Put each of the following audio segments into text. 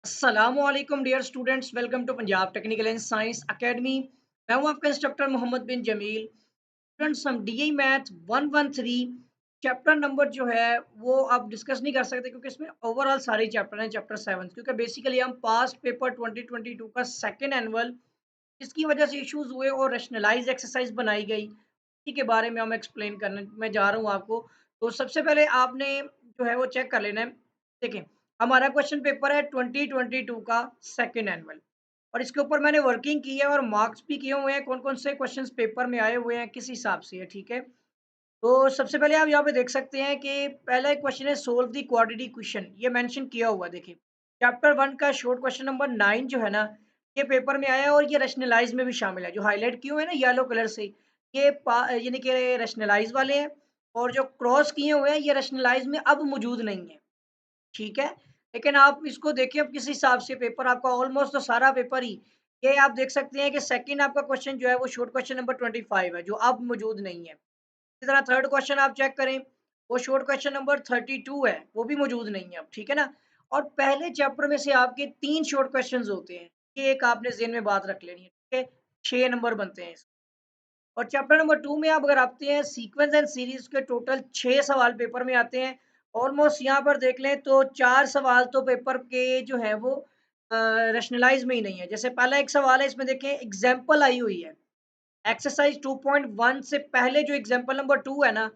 अस्सलामुअलैकुम dear students, welcome to Punjab technical and science academy. मैं हूं आपका इंस्ट्रक्टर मोहम्मद बिन जमील। स्टूडेंट्स, हम डीई मैथ 113 चैप्टर नंबर जो है वो आप डिस्कस नहीं कर सकते क्योंकि इसमें ओवरऑल सारे चैप्टर हैं, चैप्टर 7, क्योंकि बेसिकली हम पास्ट पेपर 2022 का सेकेंड एनुअल इसकी वजह से इश्यूज हुए और रैशनलाइज एक्सरसाइज बनाई गई, इसी के बारे में हम एक्सप्लेन करने मैं जा रहा हूँ आपको। तो सबसे पहले आपने जो है वो चेक कर लेना है। देखें, हमारा क्वेश्चन पेपर है 2022 का सेकेंड एनुअल, और इसके ऊपर मैंने वर्किंग की है और मार्क्स भी किए हुए हैं, कौन कौन से क्वेश्चंस पेपर में आए हुए हैं, किस हिसाब से है, ठीक है। तो सबसे पहले आप यहाँ पे देख सकते हैं कि पहला एक क्वेश्चन है, सोल्व द क्वाड्रेटिक इक्वेशन, ये मेंशन किया हुआ है। देखिए, चैप्टर 1 का शॉर्ट क्वेश्चन नंबर 9 जो है ना, ये पेपर में आया है और ये रैशनलाइज में भी शामिल है। जो हाईलाइट किए हुए हैं ना येलो कलर से, ये यानी कि रैशनलाइज वाले हैं, और जो क्रॉस किए हुए हैं ये रैशनलाइज में अब मौजूद नहीं है, ठीक है। लेकिन आप इसको देखिए अब किस हिसाब से पेपर आपका ऑलमोस्ट तो सारा पेपर ही, ये आप देख सकते हैं कि सेकंड आपका क्वेश्चन जो है वो शॉर्ट क्वेश्चन नंबर 25 है जो अब मौजूद नहीं है। इसी तरह थर्ड क्वेश्चन आप चेक करें, वो शॉर्ट क्वेश्चन नंबर 32 है, वो भी मौजूद नहीं है अब, ठीक है ना। और पहले चैप्टर में से आपके 3 शॉर्ट क्वेश्चंस होते हैं, ये एक आपने ज़हन में बात रख लेनी है, ठीक है। 6 नंबर बनते हैं इसके। और चैप्टर नंबर 2 में आप अगर आते हैं सीक्वेंस एंड सीरीज के, टोटल 6 सवाल पेपर में आते हैं। ऑलमोस्ट यहाँ पर देख लें तो 4 सवाल तो पेपर के जो है वो रैशनलाइज़ में ही नहीं है। जैसे पहला एक सवाल है, इसमें देखें एग्ज़ाम्पल आई हुई है। एक्सरसाइज 2.1 से पहले जो एग्जांपल नंबर 2 है ना,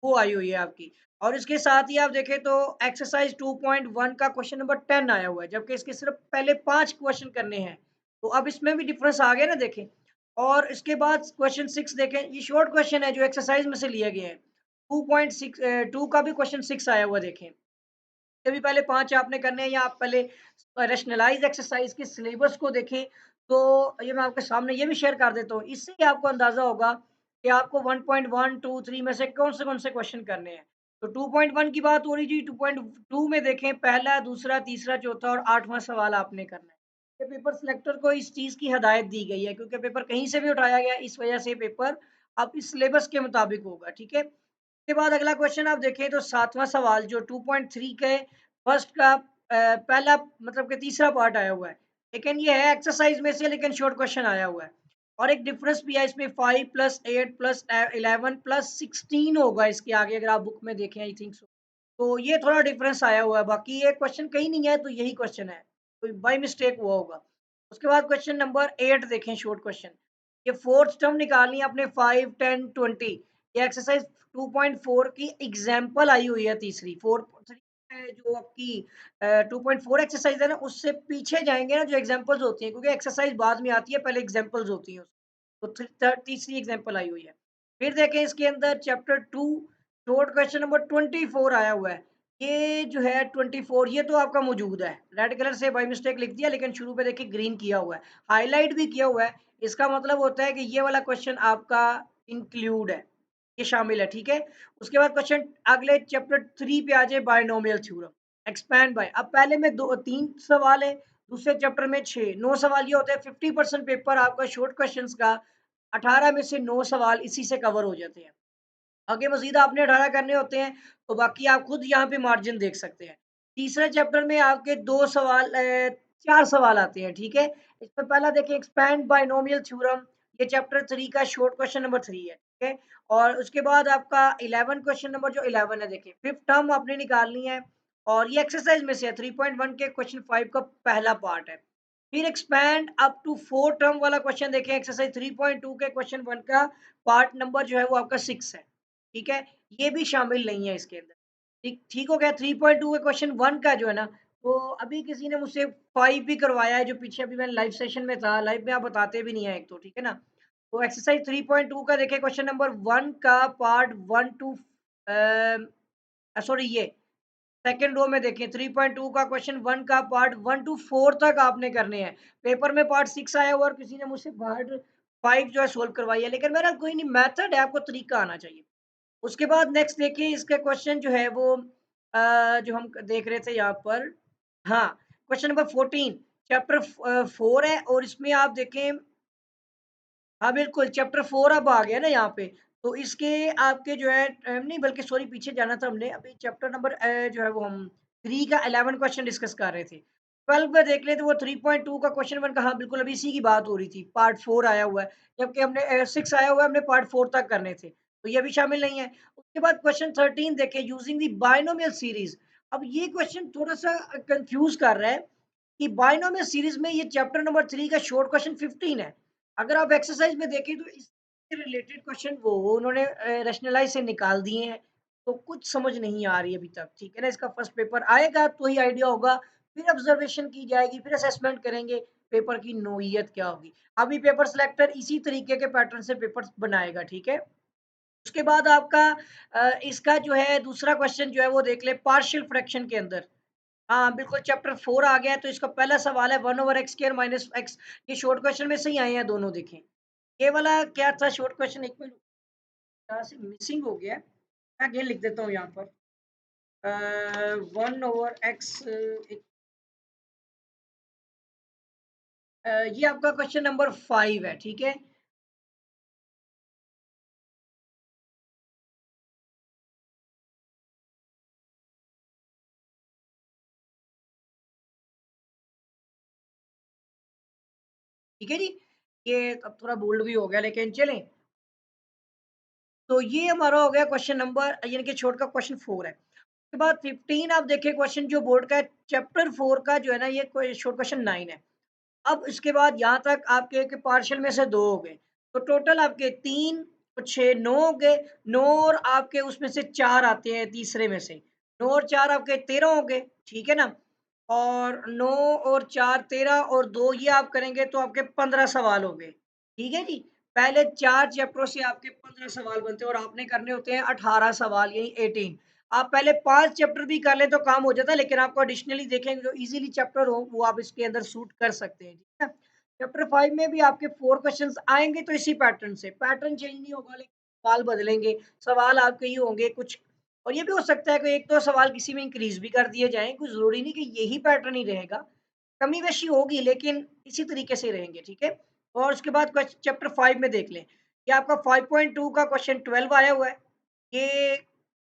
वो आई हुई है आपकी। और इसके साथ ही आप देखें तो एक्सरसाइज 2.1 का क्वेश्चन नंबर 10 आया हुआ है, जबकि इसके सिर्फ पहले 5 क्वेश्चन करने हैं। तो अब इसमें भी डिफरेंस आ गया ना, देखें। और इसके बाद क्वेश्चन 6 देखें, ये शॉर्ट क्वेश्चन है जो एक्सरसाइज में से लिए गए हैं। 2.6 2 का भी क्वेश्चन 6 आया हुआ है, देखें। ये भी पहले 5 आपने करने हैं, या आप पहले रैशनलाइज़ एक्सरसाइज के सिलेबस को देखें। तो ये मैं आपके सामने ये भी शेयर कर देता हूँ। इससे ही आपको अंदाज़ा होगा कि आपको 1.1, 2, 3 में से कौन से क्वेश्चन करने हैं। तो 2.1 की बात हो रही थी, 2.2 में देखें पहला, दूसरा, तीसरा, चौथा और 8वाँ सवाल आपने करना है। ये पेपर सिलेक्टर को इस चीज़ की हिदायत दी गई है क्योंकि पेपर कहीं से भी उठाया गया, इस वजह से पेपर अब इस सिलेबस के मुताबिक होगा, ठीक है। उसके बाद अगला क्वेश्चन आप देखें तो 7वां सवाल जो 2.3 के फर्स्ट का पहला मतलब कि तीसरा पार्ट आया हुआ है। लेकिन ये है एक्सरसाइज में से, लेकिन शॉर्ट क्वेश्चन आया हुआ है। और एक डिफरेंस भी है इसमें, 5 प्लस 8 प्लस 11 प्लस 16 होगा इसके आगे, अगर आप बुक में देखें, आई थिंक सो। तो ये थोड़ा डिफरेंस आया हुआ है, बाकी ये क्वेश्चन कहीं नहीं है तो यही क्वेश्चन है, कोई बाय मिस्टेक हुआ होगा। उसके बाद क्वेश्चन नंबर 8 देखें, शॉर्ट क्वेश्चन। ये फोर्थ टर्म निकालनी है अपने 5, 10, 20। ये एक्सरसाइज 2.4 की एग्जाम्पल आई हुई है, तीसरी 4 जो आपकी 2.4 एक्सरसाइज है ना, उससे पीछे जाएंगे ना जो एग्जाम्पल्स होती हैं, क्योंकि एक्सरसाइज बाद में आती है, पहले एग्जाम्पल्स होती हैं। तो तीसरी एग्जाम्पल आई हुई है। फिर देखें इसके अंदर चैप्टर 2 शॉर्ट क्वेश्चन नंबर 24 आया हुआ है। ये जो है 24, ये तो आपका मौजूद है, रेड कलर से बाय मिस्टेक लिख दिया, लेकिन शुरू पे देखिए ग्रीन किया हुआ है, हाईलाइट भी किया हुआ है। इसका मतलब होता है कि ये वाला क्वेश्चन आपका इंक्लूड है, ये शामिल है, ठीक है। उसके बाद क्वेश्चन अगले चैप्टर 3 पे आ जाए, बायनोमियल थ्योरम एक्सपैंड बाय। अब पहले में दो 3 सवाल है, दूसरे चैप्टर में 6, 9 सवाल। ये होता है 50% पेपर आपका शॉर्ट क्वेश्चंस का, 18 में से 9 सवाल इसी से कवर हो जाते हैं। आगे मज़ीद आपने 18 करने होते हैं, तो बाकी आप खुद यहाँ पे मार्जिन देख सकते हैं। तीसरे चैप्टर में आपके 2 सवाल 4 सवाल आते हैं, ठीक है। इसमें पहला देखिए एक्सपैंड बायनोमियल थ्योरम, ये चैप्टर 3 का शॉर्ट क्वेश्चन नंबर 3 है, ठीक है। और उसके बाद आपका 11 क्वेश्चन नंबर जो 11 है, देखिए 5th टर्म आपने निकालनी है, और ये एक्सरसाइज में से है, 3.1 के क्वेश्चन 5 का पहला पार्ट है। फिर एक्सपैंड अप टू 4 टर्म वाला क्वेश्चन देखें, एक्सरसाइज 3.2 के क्वेश्चन 1 का पार्ट नंबर जो है वो आपका 6 है। ठीक है? ये भी शामिल नहीं है इसके अंदर। ठीक ठीक हो गया। 3.2 के क्वेश्चन 1 का जो है ना, वो अभी किसी ने मुझसे 5 भी करवाया है, जो पीछे अभी मैंने लाइव सेशन में था। लाइव में आप बताते भी नहीं हैं एक तो, ठीक है ना? तो एक्सरसाइज 3.2 का देखिए क्वेश्चन नंबर 1 का पार्ट 1 टू सॉरी, ये सेकंड रो में देखिए 3.2 का क्वेश्चन 1 का पार्ट 1 टू 4 तक आपने करने हैं। पेपर में पार्ट 6 आया हुआ और किसी ने मुझसे पार्ट 5 जो है सोल्व करवाई है, लेकिन मेरा कोई नहीं, मेथड है, आपको तरीका आना चाहिए। उसके बाद नेक्स्ट देखिए इसका क्वेश्चन जो है वो जो हम देख रहे थे यहाँ पर, हाँ, क्वेश्चन नंबर 14 चैप्टर 4 है, और इसमें आप देखें, हाँ बिल्कुल, चैप्टर 4 अब आ गया ना यहाँ पे। तो इसके आपके जो है नहीं, बल्कि सॉरी, पीछे जाना था हमने, अभी चैप्टर नंबर जो है वो हम 3 का 11 क्वेश्चन डिस्कस कर रहे थे। 12 में देख लें तो वो 3.2 का क्वेश्चन 1 का, हाँ, बिल्कुल अभी इसी की बात हो रही थी। पार्ट 4 आया हुआ है, जबकि हमने 6 आया हुआ है, हमने पार्ट 4 तक करने थे, तो ये अभी शामिल नहीं है। उसके बाद क्वेश्चन 13 देखें, यूजिंग द बायनोमियल सीरीज़। अब ये क्वेश्चन थोड़ा-सा कन्फ्यूज़ कर रहा है कि बायनोमियल सीरीज़ में ये चैप्टर नंबर 3 का शॉर्ट क्वेश्चन 15 है। अगर आप एक्सरसाइज़ में देखें तो इससे रिलेटेड क्वेश्चन वो उन्होंने रैशनलाइज़ से निकाल दिए हैं, तो कुछ समझ नहीं आ रही अभी तक, ठीक है ना? इसका फर्स्ट पेपर आएगा तो ही आइडिया होगा, फिर ऑब्जर्वेशन की जाएगी, फिर असेसमेंट करेंगे, पेपर की नोइयत क्या होगी। अभी पेपर सिलेक्टर इसी तरीके के पैटर्न से पेपर्स बनाएगा, ठीक है? उसके बाद आपका इसका जो है दूसरा क्वेश्चन जो है वो देख लें पार्शियल फ्रैक्शन के अंदर। हाँ, बिल्कुल चैप्टर 4 आ गया है, तो इसका पहला सवाल है 1/x² माइनस x। ये शॉर्ट क्वेश्चन में से ही आए हैं दोनों, देखें। ये वाला क्या था शॉर्ट क्वेश्चन, एक मिनट, यहाँ से मिसिंग हो गया है। मैं अगेन लिख देता हूँ यहाँ पर। 1/x, ये आपका क्वेश्चन नंबर 5 है, ठीक है? ठीक है जी? ये अब थोड़ा बोल्ड भी हो गया, लेकिन चलें। तो ये हमारा हो गया क्वेश्चन नंबर, यानी कि छोट का क्वेश्चन 4 है। उसके बाद 15 आप देखिए क्वेश्चन जो बोर्ड का है, चैप्टर 4 का जो है ना, ये शॉर्ट क्वेश्चन 9 है। अब इसके बाद यहाँ तक आपके के पार्शियल में से 2 हो गए, तो टोटल आपके 3 और 6 9 हो गए। 9 और आपके उसमें से 4 आते हैं तीसरे में से, 9 और 4 आपके 13 हो गए, ठीक है ना? और 9 और 4 13 और 2 ये आप करेंगे तो आपके 15 सवाल हो गए, ठीक है जी? पहले 4 चैप्टरों से आपके 15 सवाल बनते हैं और आपने करने होते हैं 18 सवाल, यानी 18। आप पहले 5 चैप्टर भी कर लें तो काम हो जाता है, लेकिन आपको एडिशनली देखेंगे जो इजीली चैप्टर हो वो आप इसके अंदर सूट कर सकते हैं, ठीक है? चैप्टर 5 में भी आपके 4 क्वेश्चंस आएँगे तो इसी पैटर्न से, पैटर्न चेंज नहीं होगा, लेकिन सवाल बदलेंगे। सवाल आपके ये होंगे कुछ, और ये भी हो सकता है कि 1-2 सवाल किसी में इंक्रीज़ भी कर दिए जाएँ, कुछ ज़रूरी नहीं कि यही पैटर्न ही रहेगा। कमी-बेशी होगी, लेकिन इसी तरीके से रहेंगे, ठीक है? और उसके बाद चैप्टर 5 में देख लें, ये आपका 5.2 का क्वेश्चन 12 आया हुआ है। ये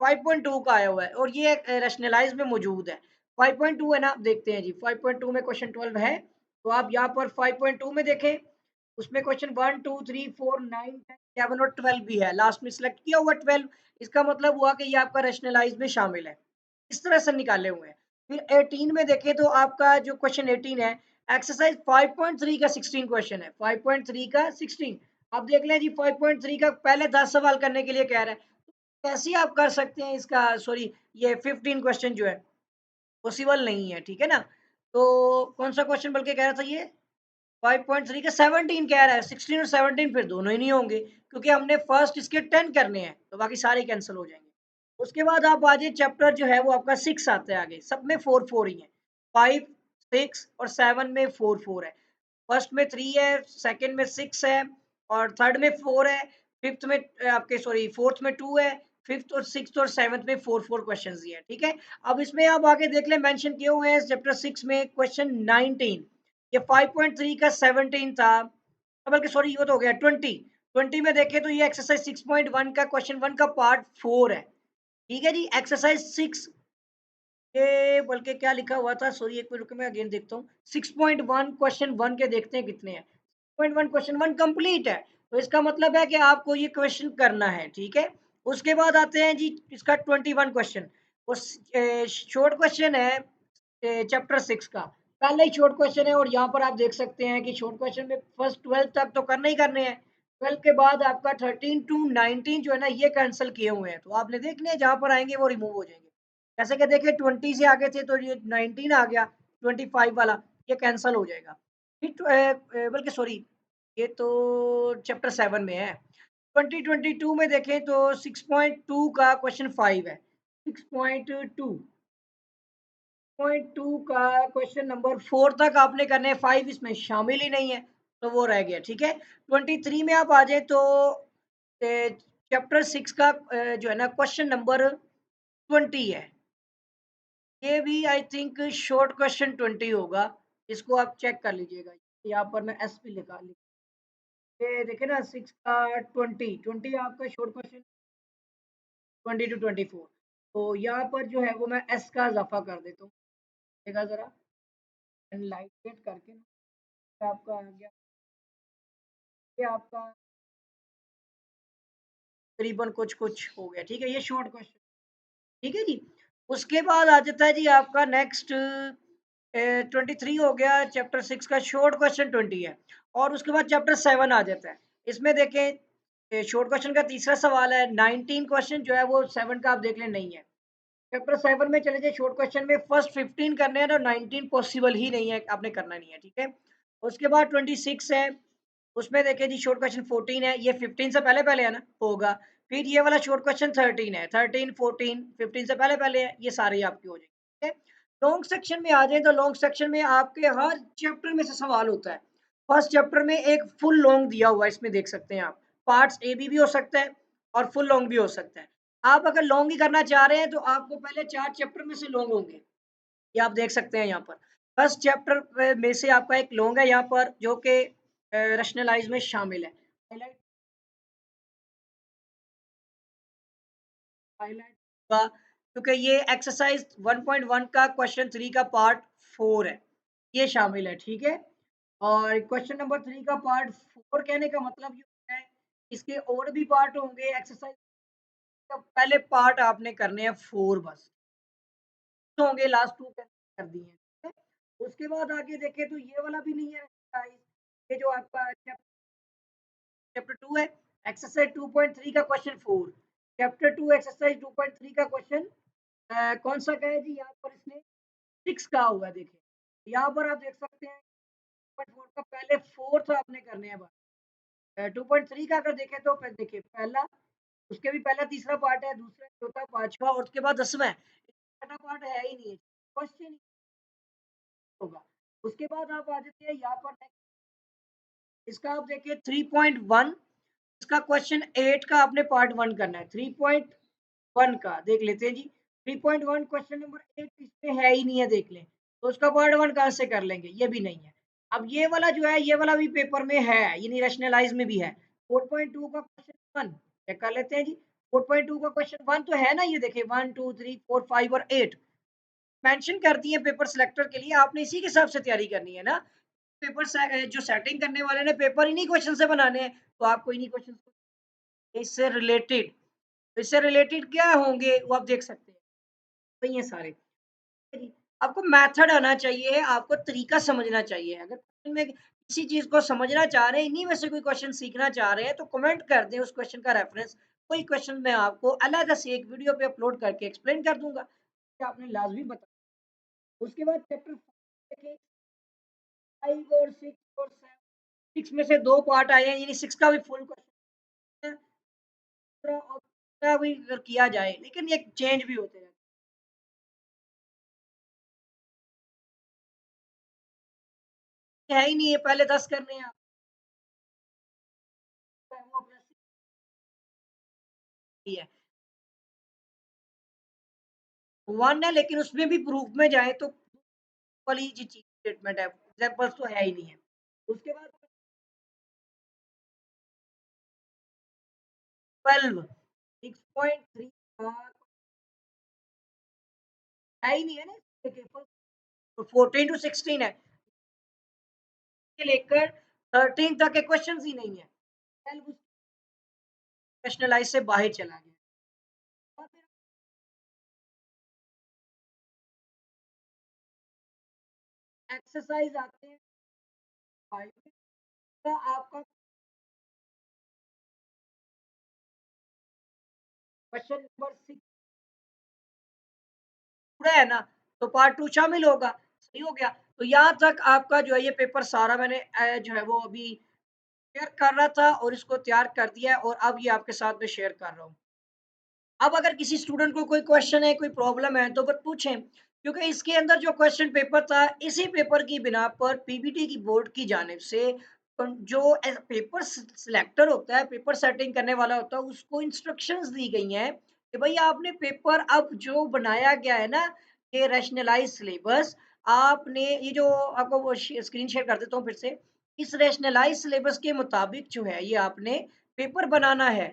5.2 का आया हुआ है और ये रैशनलाइज़ में मौजूद है। 5.2 है ना, आप देखते हैं जी, 5.2 में क्वेश्चन 12 है, तो आप यहाँ पर 5.2 में देखें, उसमें क्वेश्चन 1, 2, 3, 4, 9, 10, 11 और 12 भी है। लास्ट में सिलेक्ट किया हुआ 12, इसका मतलब हुआ कि ये आपका रैशनलाइज़ में शामिल है। इस तरह से निकाले हुए हैं। फिर 18 में देखें तो आपका जो क्वेश्चन 18 है, एक्सरसाइज 5.3 का 16 क्वेश्चन है। 5.3 का 16, आप देख लें जी, 5.3 का पहले 10 सवाल करने के लिए कह रहा है। कैसे आप कर सकते हैं इसका, सॉरी, ये 15 क्वेश्चन जो है पॉसिबल नहीं है, ठीक है ना? तो कौन-सा क्वेश्चन बल्कि कह रहा था ये? 5.3 का 17 कह रहा है, 16 और 17 फिर दोनों ही नहीं होंगे, क्योंकि हमने फर्स्ट इसके 10 करने हैं, तो बाकी सारे कैंसल हो जाएँगे। उसके बाद आप आ जाइए, चैप्टर जो है वो आपका 6 आता है आगे, सब में 4-4 ही है। 5, 6 और 7 में 4-4 है। फर्स्ट में 3 है, सेकंड में 6 है और थर्ड में 4 है, फिफ्थ में आपके सॉरी फोर्थ में 2 है, फिफ्थ और सिक्स्थ और सेवंथ में 4-4 क्वेश्चंस दिए हैं, ठीक है? अब इसमें आप आगे देख लें, मेंशन किए हुए हैं चैप्टर 6 में क्वेश्चन 19, ये 5.3 का 17 था, बल्कि सॉरी ये तो हो गया 20। 20 में देखें तो ये एक्सरसाइज 6.1 का क्वेश्चन 1 का पार्ट 4 है, ठीक है जी? एक्सरसाइज 6, ये बल्कि क्या लिखा हुआ था, सॉरी एक मिनट रुको, मैं अगेन देखता हूँ। 6.1 क्वेश्चन 1 के देखते हैं कितने हैं। 6.1 क्वेश्चन 1 कंप्लीट है, तो इसका मतलब है कि आपको ये क्वेश्चन करना है, ठीक है? उसके बाद आते हैं जी इसका 21 क्वेश्चन, वो शॉर्ट क्वेश्चन है चैप्टर 6 का। पहला ही शॉर्ट क्वेश्चन है और यहाँ पर आप देख सकते हैं कि शॉर्ट क्वेश्चन में फर्स्ट 12 तक तो करने ही करने हैं। 12 के बाद आपका 13 टू 19 जो है ना, ये कैंसल किए हुए हैं, तो आपने देखने हैं जहाँ पर आएँगे वो रिमूव हो जाएँगे। जैसे कि देखिए 20 से आगे थे तो ये 19 आ गया, 25 वाला, ये कैंसल हो जाएगा। फिर बल्कि सॉरी, ये तो चैप्टर 7 में है। 2022 में देखें तो 6.2 का क्वेश्चन 5 है। 6.2 2 का क्वेश्चन नंबर 4 तक आपने करने हैं, 5 इसमें शामिल ही नहीं है, तो वो रह गया, ठीक है? 23 में आप आ जाएँ तो चैप्टर 6 का जो है ना क्वेश्चन नंबर 20 है। ये भी आई थिंक शॉर्ट क्वेश्चन 20 होगा, इसको आप चेक कर लीजिएगा। यहाँ पर मैं एस भी ये देखिए ना, 6 का 20, 20 आपका शॉर्ट क्वेश्चन 20 टू 24। तो यहाँ पर जो है वो मैं एस का इज़ाफ़ा कर देता हूँ, देखिएगा ज़रा। एनलाइटेड करके आपका आ गया, ये आपका तकरीबन कुछ-कुछ हो गया, ठीक है? ये शॉर्ट क्वेश्चन, ठीक है जी? उसके बाद आ जाता है जी आपका नेक्स्ट 23 हो गया, चैप्टर 6 का शॉर्ट क्वेश्चन 20 है और उसके बाद चैप्टर 7 आ जाता है। इसमें देखें शॉर्ट क्वेश्चन का तीसरा सवाल है, 19 क्वेश्चन जो है वो 7 का आप देख लें नहीं है। चैप्टर 7 में चले जाइए, शॉर्ट क्वेश्चन में फर्स्ट 15 करने हैं तो 19 पॉसिबल ही नहीं है, आपने करना नहीं है, ठीक है? उसके बाद 26 है, उसमें देखिए जी शॉर्ट क्वेश्चन 14 है, ये 15 से पहले-पहले है ना, होगा। फिर ये वाला शॉर्ट क्वेश्चन 13 है, 13, 14, 15 से पहले-पहले है, ये सारे ही आपके हो जाएंगे, ठीक है? लॉन्ग सेक्शन में आ जाए तो लॉन्ग सेक्शन में आपके हर चैप्टर में से सवाल होता है। फर्स्ट चैप्टर में एक फुल लॉन्ग दिया हुआ है, इसमें देख सकते हैं आप। पार्ट्स ए बी भी हो सकता है और फुल लॉन्ग भी हो सकता है। आप अगर लॉन्ग ही करना चाह रहे हैं तो आपको पहले 4 चैप्टर में से लॉन्ग होंगे। ये आप देख सकते हैं यहाँ पर। फर्स्ट चैप्टर में से आपका एक लॉन्ग है यहाँ पर जो कि रैशनलाइज़ में शामिल है। हाइलाइट हाइलाइट होगा क्योंकि ये एक्सरसाइज़ 1.1 का क्वेश्चन 3 का पार्ट 4 है। ये शामिल है, ठीक है? और क्वेश्चन नंबर 3 का पार्ट 4 कहने का मतलब ये होता है, इसके और भी पार्ट होंगे एक्सरसाइज़ का, पहले पार्ट आपने करने हैं 4 बस। होंगे लास्ट 2 कर दिए हैं, ठीक है? उसके बाद आगे देखें तो ये वाला भी नहीं है एक्सरसाइज, ये जो आपका चैप्टर 2 है, एक्सरसाइज 2.3 का क्वेश्चन 4, चैप्टर 2 एक्सरसाइज 2.3 का क्वेश्चन कौन सा का है जी, यहाँ पर इसने 6 का हुआ है, देखिए यहाँ पर आप देख सकते हैं 2.4 का पहले 4th आपने करने हैं बस। 2.3 का अगर देखें तो देखिए पहला, उसके भी पहला तीसरा पार्ट है, दूसरा चौथा पांचवा और उसके बाद 10वां है, छठा पार्ट है ही नहीं, क्वेश्चन होगा। उसके बाद आप आ जाते हैं यहाँ पर इसका आप देखिए 3.1, इसका क्वेश्चन 8 का आपने पार्ट 1 करना है। 3.1 का देख लेते हैं जी। 3.1 क्वेश्चन नंबर 8 इसमें है ही नहीं है, देख लें। तो उसका पार्ट 1 कहाँ से कर लेंगे? ये भी नहीं है। अब ये वाला जो है, ये वाला भी पेपर में है, यानी रैशनलाइज़ में भी है। 4.2 का क्वेश्चन 1 चेक कर लेते हैं जी। 4.2 का क्वेश्चन 1 तो है ना, ये देखिए 1, 2, 3, 4, 5 और 8 मेंशन कर दिए पेपर सिलेक्टर के लिए, आपने इसी के हिसाब से तैयारी करनी है ना। पेपर जो सेटिंग करने वाले ने पेपर इन्हीं क्वेश्चन से बनाने हैं, तो आपको इन्हीं क्वेश्चन इससे रिलेटेड, इससे रिलेटेड क्या होंगे वो आप देख सकते हैं, वही है सारे। जी, आपको मेथड आना चाहिए, आपको तरीका समझना चाहिए। अगर क्वेश्चन में किसी चीज़ को समझना चाह रहे हैं, इन्हीं में से कोई क्वेश्चन सीखना चाह रहे हैं, तो कमेंट कर दें उस क्वेश्चन का रेफरेंस। कोई क्वेश्चन मैं आपको अलग से एक वीडियो पे अपलोड करके एक्सप्लेन कर दूँगा, कि आपने लाज़मी बता। उसके बाद चैप्टर 5 और 6 और 7, 6 में से 2 पार्ट आए हैं, यानी 6 का भी फुल क्वेश्चन है। दूसरा और दूसरा भी अगर किया जाए, लेकिन ये चेंज भी होते हैं। है ही नहीं है, पहले 10 करने हैं वो अपना ही है। 1 है लेकिन उसमें भी प्रूफ में जाए तो वाली जी चीज़ स्टेटमेंट है, एग्ज़ाम्पल्स तो है ही नहीं है। उसके बाद 12 6.3 है ही नहीं है ना, देखिए 14 टू 16 है, से लेकर 13 तक के क्वेश्चंस ही नहीं है। 12 रैशनलाइज़ से बाहर चला गया। और फिर एक्सरसाइज़ आते हैं 5 का आपका क्वेश्चन नंबर 6 पूरा है ना, तो पार्ट 2 शामिल होगा, सही हो गया। तो यहाँ तक आपका जो है ये पेपर सारा मैंने जो है वो अभी शेयर कर रहा था और इसको तैयार कर दिया है और अब ये आपके साथ में शेयर कर रहा हूँ। अब अगर किसी स्टूडेंट को कोई क्वेश्चन है, कोई प्रॉब्लम है तो वो पूछें, क्योंकि इसके अंदर जो क्वेश्चन पेपर था, इसी पेपर की बिना पर पीबीटी की बोर्ड की जानिब से जो पेपर सिलेक्टर होता है, पेपर सेटिंग करने वाला होता है, उसको इंस्ट्रक्शंस दी गई हैं कि भाई आपने पेपर अब जो बनाया गया है ना, ये रैशनलाइज सिलेबस, आपने ये जो आपको वो स्क्रीन शेयर कर देता हूँ फिर से, इस रैशनलाइज सिलेबस के मुताबिक जो है ये आपने पेपर बनाना है।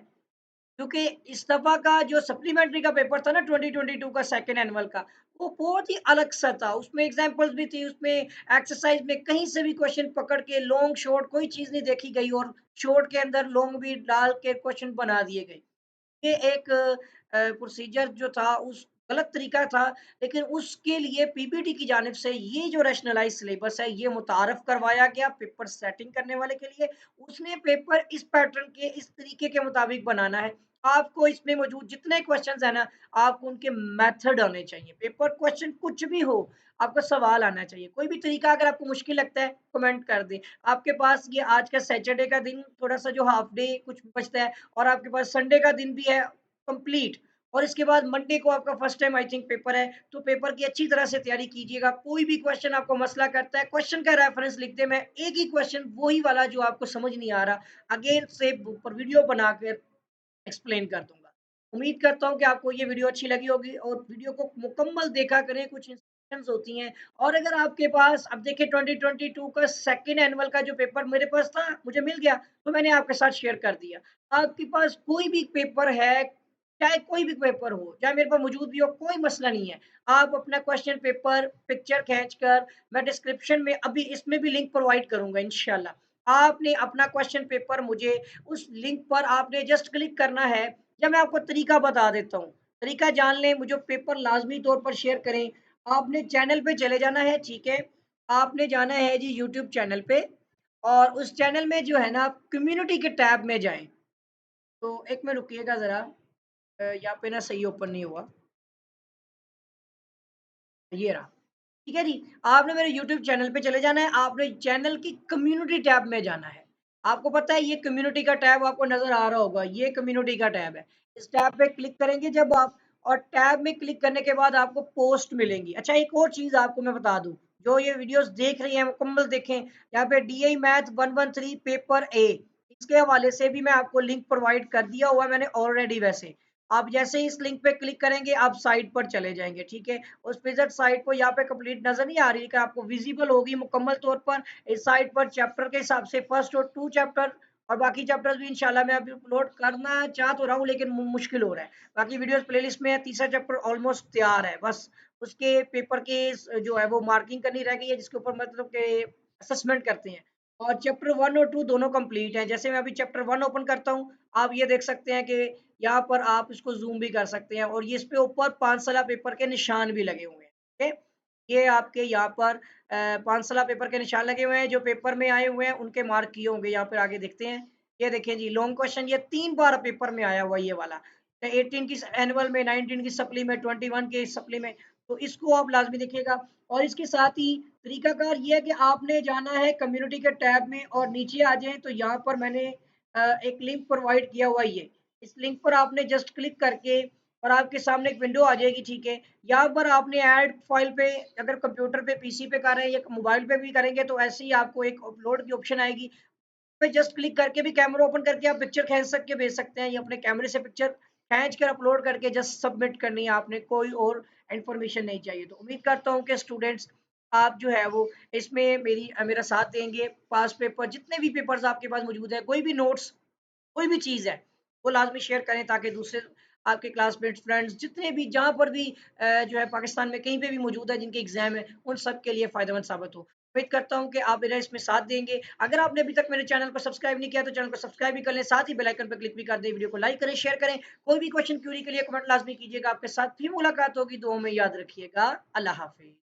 क्योंकि इस दफ़ा का जो सप्लीमेंट्री का पेपर था ना 2022 का सेकंड एनुअल का, वो बहुत ही अलग-सा था। उसमें एग्ज़ाम्पल्स भी थी, उसमें एक्सरसाइज़ में कहीं से भी क्वेश्चन पकड़ के लॉन्ग, शॉर्ट कोई चीज़ नहीं देखी गई और शॉर्ट के अंदर लॉन्ग भी डाल के क्वेश्चन बना दिए गए। ये एक प्रोसीजर जो था उस गलत तरीका था, लेकिन उसके लिए पीपीटी की जानिब से ये जो रैशनलाइज़ सिलेबस है, ये मुतारफ़ करवाया गया पेपर सेटिंग करने वाले के लिए। उसने पेपर इस पैटर्न के, इस तरीके के मुताबिक बनाना है। आपको इसमें मौजूद जितने क्वेश्चन्स हैं ना, आपको उनके मेथड आने चाहिए। पेपर क्वेश्चन कुछ भी हो, आपका सवाल आना चाहिए। कोई भी तरीका अगर आपको मुश्किल लगता है, कमेंट कर दें। आपके पास ये आज का सैटरडे का दिन थोड़ा-सा जो हाफ डे कुछ बचता है और आपके पास संडे का दिन भी है कंप्लीट और इसके बाद मंडे को आपका first time I think paper है, तो पेपर की अच्छी तरह से तैयारी कीजिएगा। कोई भी क्वेश्चन आपको मसला करता है, क्वेश्चन का रेफरेंस लिख दें। मैं एक ही क्वेश्चन वही वाला जो आपको समझ नहीं आ रहा, अगेन से ऊपर वीडियो बना के एक्सप्लेन कर दूँगा। उम्मीद करता हूँ कि आपको ये वीडियो अच्छी लगी होगी और वीडियो को मुकम्मल देखा करें, कुछ इंस्ट्रक्शंस होती हैं और अगर आपके पास अब देखिए 2022 का सेकंड एनुअल का जो पेपर मेरे पास था, मुझे मिल गया, तो मैंने आपके साथ शेयर कर दिया। आपके पास कोई भी पेपर है, चाहे कोई भी पेपर हो, चाहे मेरे पास मौजूद भी हो, कोई मसला नहीं है। आप अपना क्वेश्चन पेपर पिक्चर खींचकर मैं डिस्क्रिप्शन में अभी इसमें भी लिंक प्रोवाइड करूँगा इंशाल्लाह। आपने अपना क्वेश्चन पेपर मुझे उस लिंक पर आपने जस्ट क्लिक करना है या मैं आपको तरीका बता देता हूँ। तरीका जान लें, मुझे पेपर लाज़मी तौर पर शेयर करें। आपने चैनल पे चले जाना है, ठीक है? आपने जाना है जी यूट्यूब चैनल पे और उस चैनल में जो है ना आप कम्युनिटी के टैब में जाएँ। तो एक मिनट रुकिएगा ज़रा यहाँ पे ना सही ओपन नहीं हुआ। ये रहा। ठीक है जी, आपने मेरे यूट्यूब चैनल पे चले जाना है, आपने चैनल की कम्युनिटी टैब में जाना है। आपको पता है ये कम्युनिटी का टैब आपको नज़र आ रहा होगा, ये कम्युनिटी का टैब है। इस टैब पे क्लिक करेंगे जब आप और टैब में क्लिक करने के बाद आपको पोस्ट मिलेंगी। अच्छा एक और चीज़ आपको मैं बता दूँ, जो ये वीडियोज़ देख रही हैं मुकम्मल देखें, यहाँ पे डीआई मैथ 113 पेपर ए, इसके हवाले से भी मैं आपको लिंक प्रोवाइड कर दिया हुआ है मैंने ऑलरेडी वैसे। आप जैसे ही इस लिंक पे क्लिक करेंगे, आप साइट पर चले जाएँगे, ठीक है? उस विज़िट साइट को यहाँ पे कंप्लीट नज़र नहीं आ रही कि आपको विज़िबल होगी मुकम्मल तौर पर। इस साइट पर चैप्टर के हिसाब से फर्स्ट और 2 चैप्टर और बाकी चैप्टर्स भी इंशाल्लाह मैं अभी अपलोड करना चाह तो रहा हूँ लेकिन मुश्किल हो रहा है। बाकी वीडियोज़ प्लेलिस्ट में है, तीसरा चैप्टर ऑलमोस्ट तैयार है। बस उसके पेपर के जो है वो मार्किंग करनी रह गई है जिसके ऊपर मतलब कि असेसमेंट करते हैं। और चैप्टर 1 और 2 दोनों कंप्लीट हैं। जैसे मैं अभी चैप्टर 1 ओपन करता हूँ, आप ये देख सकते हैं कि यहाँ पर आप इसको ज़ूम भी कर सकते हैं और ये इस पे ऊपर 5 साला पेपर के निशान भी लगे हुए हैं, ठीक है? ये आपके यहाँ पर 5 साला पेपर के निशान लगे हुए हैं, जो पेपर में आए हुए हैं, उनके मार्क किए होंगे, यहाँ पर आगे देखते हैं। ये देखिए जी, लॉन्ग क्वेश्चन ये 3 बार पेपर में आया हुआ है ये वाला। 18 की एनुअल में, 19 की सप्ली में, 21 की सप्ली में, तो इसको आप लाज़मी देखिएगा और इसके साथ ही तरीकाकार ये है कि आपने जाना है कम्युनिटी के टैब में और नीचे आ जाएँ, तो यहाँ पर मैंने एक लिंक प्रोवाइड किया हुआ है ये। इस लिंक पर आपने जस्ट क्लिक करके और आपके सामने एक विंडो आ जाएगी, ठीक है? यहाँ पर आपने ऐड फाइल पे अगर कंप्यूटर पे, पीसी पे कर रहे हैं या मोबाइल पे भी करेंगे तो ऐसे ही आपको एक अपलोड की ऑप्शन आएगी। पे जस्ट क्लिक करके भी कैमरा ओपन करके आप पिक्चर खींच सक के भेज सकते हैं या अपने कैमरे से पिक्चर खींच कर अपलोड करके जस्ट सबमिट करनी है आपने, कोई और इन्फॉर्मेशन नहीं चाहिए। तो उम्मीद करता हूँ कि स्टूडेंट्स आप जो है वो इसमें मेरा साथ देंगे। पास पेपर जितने भी पेपर्स आपके पास मौजूद है, कोई भी नोट्स कोई भी चीज़ है, वो लाज़मी शेयर करें ताकि दूसरे आपके क्लासमेट्स, फ्रेंड्स जितने भी जहाँ पर भी जो है पाकिस्तान में कहीं पे भी मौजूद है जिनके एग्ज़ाम है, उन सब के लिए फ़ायदेमंद साबित हो। उम्मीद करता हूँ कि आप मेरा इसमें साथ देंगे। अगर आपने अभी तक मेरे चैनल को सब्सक्राइब नहीं किया तो चैनल को सब्सक्राइब भी कर लें, साथ ही बेल आइकन पे क्लिक भी कर दें, वीडियो को लाइक करें, शेयर करें। कोई भी क्वेश्चन क्यूरी के लिए कमेंट लाज़मी कीजिएगा। आपके साथ फिर मुलाकात होगी, दुआओं में याद रखिएगा। अल्लाह हाफ़िज़।